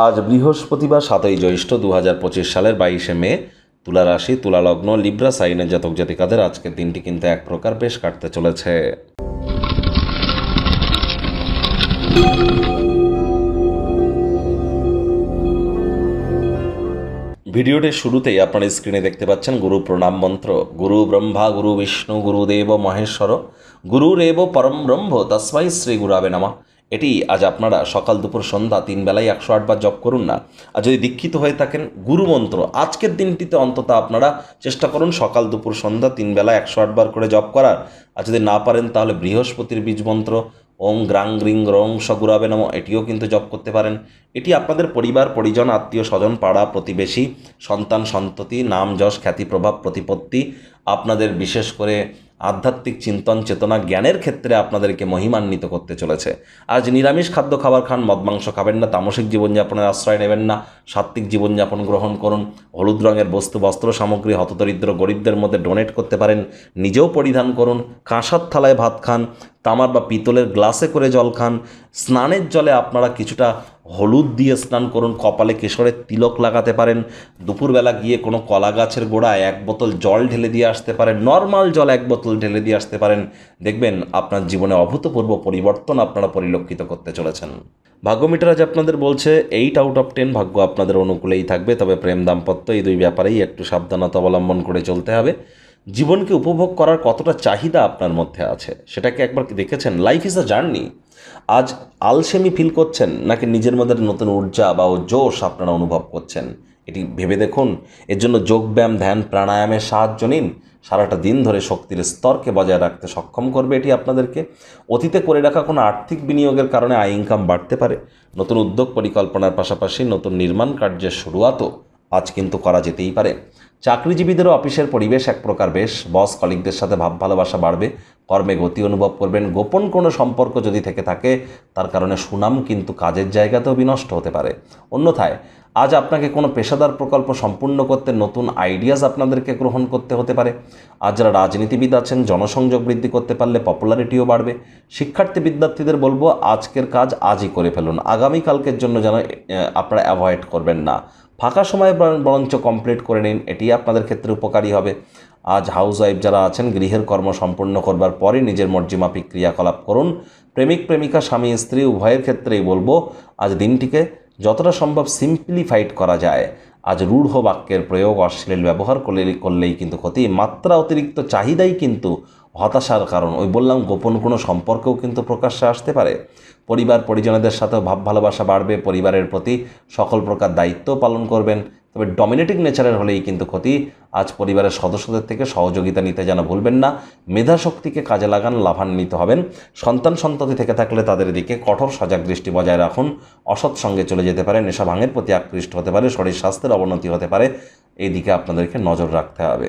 আজ বৃহস্পতিবার 7ই জ্যৈষ্ঠ 2025 সালের 22শে মে। তুলা রাশি, তুলা লগ্ন, লিব্রা সাইনের জাতক জাতিকাদের আজকের দিনটি কিন্তু এক প্রকার বেশ কাটতে চলেছে। ভিডিওটির শুরুতেই আপনারা স্ক্রিনে দেখতে পাচ্ছেন গুরু প্রণাম মন্ত্র। গুরু ব্রহ্মা গুরু বিষ্ণু গুরুদেব মহেশ্বর গুরুরেব পরম ব্রহ্ম তস্মাই শ্রী গুরাবে নমঃ। এটি আজ আপনারা সকাল দুপুর সন্ধ্যা 3 বেলায় 108 বার জপ করুন না। আর যদি দীক্ষিত হয়ে থাকেন গুরু মন্ত্র আজকের দিনটিতে অন্তত আপনারা চেষ্টা করুন সকাল দুপুর সন্ধ্যা 3 বেলায় 108 বার করে জপ করার। আর যদি না পারেন তাহলে বৃহস্পতির বীজ মন্ত্র ওং গ্রাং গ্রিং রং সগুরাবে নমঃ এটিও কিন্তু জপ করতে পারেন। এটি আপনাদের পরিবার পরিজন আত্মীয় স্বজন পাড়া প্রতিবেশী সন্তান সন্ততি নাম যশ খ্যাতি প্রভাব প্রতিপত্তি আপনাদের বিশেষ করে আধ্যাত্মিক চিন্তন চেতনা জ্ঞানের ক্ষেত্রে আপনাদেরকে মহিমান্বিত করতে চলেছে। আজ নিরামিষ খাদ্য খাবার খান, মদ মাংস খাবেন না, তামসিক জীবনযাপনের আশ্রয় নেবেন না, সাত্ত্বিক জীবনযাপন গ্রহণ করুন। হলুদ রঙের বস্তু বস্ত্র সামগ্রী হতদরিদ্র গরিবদের মধ্যে ডোনেট করতে পারেন, নিজেও পরিধান করুন। কাঁসার থালায় ভাত খান, তামার বা পিতলের গ্লাসে করে জল খান। স্নানের জলে আপনারা কিছুটা হলুদ দিয়ে স্নান করুন, কপালে কেশরের তিলক লাগাতে পারেন। দুপুরবেলা গিয়ে কোনো কলা গাছের গোড়ায় 1 বোতল জল ঢেলে দিয়ে আসতে পারেন, নর্মাল জল 1 বোতল ঢেলে দিয়ে আসতে পারেন। দেখবেন আপনার জীবনে অভূতপূর্ব পরিবর্তন আপনারা পরিলক্ষিত করতে চলেছেন। ভাগ্য মিটার আজ আপনাদের বলছে 8 আউট অফ 10 ভাগ্য আপনাদের অনুকূলেই থাকবে। তবে প্রেম দাম্পত্য এই দুই ব্যাপারেই একটু সাবধানতা অবলম্বন করে চলতে হবে। জীবনকে উপভোগ করার কতটা চাহিদা আপনার মধ্যে আছে সেটাকে একবার দেখেছেন? Life is a journey. আজ আলসেমি ফিল করছেন নাকি নিজের মধ্যে নতুন ঊর্জা বা জোশ আপনারা অনুভব করছেন? এটি ভেবে দেখুন। এর জন্য যোগব্যায়াম ধ্যান প্রাণায়ামের সাহায্য নিন। সারাটা দিন ধরে শক্তির স্তরকে বজায় রাখতে সক্ষম করবে এটি আপনাদেরকে। অতীতে করে রাখা কোনো আর্থিক বিনিয়োগের কারণে আয় ইনকাম বাড়তে পারে। নতুন উদ্যোগ পরিকল্পনার পাশাপাশি নতুন নির্মাণ কার্যের শুরুয়াতও আজ কিন্তু করা যেতেই পারে। চাকরিজীবীদেরও অফিসের পরিবেশ এক প্রকার বেশ। বস কলিগদের সাথে ভাব ভালোবাসা বাড়বে, কর্মে গতি অনুভব করবেন। গোপন কোনো সম্পর্ক যদি থেকে থাকে তার কারণে সুনাম কিন্তু কাজের জায়গাতেও বিনষ্ট হতে পারে। অন্যথায় আজ আপনাকে কোনো পেশাদার প্রকল্প সম্পূর্ণ করতে নতুন আইডিয়াস আপনাদেরকে গ্রহণ করতে হতে পারে। আজ যারা রাজনীতিবিদ আছেন জনসংযোগ বৃদ্ধি করতে পারলে পপুলারিটিও বাড়বে। শিক্ষার্থী বিদ্যার্থীদের বলবো আজকের কাজ আজই করে ফেলুন, আগামীকালকের জন্য যেন আপনারা অ্যাভয়েড করবেন না। ফাঁকা সময় বরঞ্চ কমপ্লিট করে নিন, এটি আপনাদের ক্ষেত্রে উপকারী হবে। আজ হাউসওয়াইফ যারা আছেন গৃহের কর্ম সম্পূর্ণ করবার পরে নিজের মর্জিমাফিক ক্রিয়াকলাপ করুন। প্রেমিক প্রেমিকা স্বামী স্ত্রী উভয়ের ক্ষেত্রেই বলবো আজ দিনটিকে যতটা সম্ভব সিম্পলিফাইড করা যায়। আজ রূঢ় বাক্যের প্রয়োগ অশ্লীল ব্যবহার করলেই কিন্তু ক্ষতি। মাত্রা অতিরিক্ত চাহিদাই কিন্তু হতাশার কারণ। ওই বললাম গোপন কোনো সম্পর্কেও কিন্তু প্রকাশ্যে আসতে পারে। পরিবার পরিজনদের সাথেও ভাব ভালোবাসা বাড়বে। পরিবারের প্রতি সকল প্রকার দায়িত্ব পালন করবেন। তবে ডমিনেটিং নেচারের হলেই কিন্তু ক্ষতি। আজ পরিবারের সদস্যদের থেকে সহযোগিতা নিতে যেন ভুলবেন না। মেধাশক্তিকে কাজে লাগান, লাভান্বিত হবেন। সন্তান সন্ততি থেকে থাকলে তাদের দিকে কঠোর সজাগ দৃষ্টি বজায় রাখুন। অসৎ সঙ্গে চলে যেতে পারে, নেশা ভাঙের প্রতি আকৃষ্ট হতে পারে, শরীর স্বাস্থ্যের অবনতি হতে পারে। এই দিকে আপনাদেরকে নজর রাখতে হবে।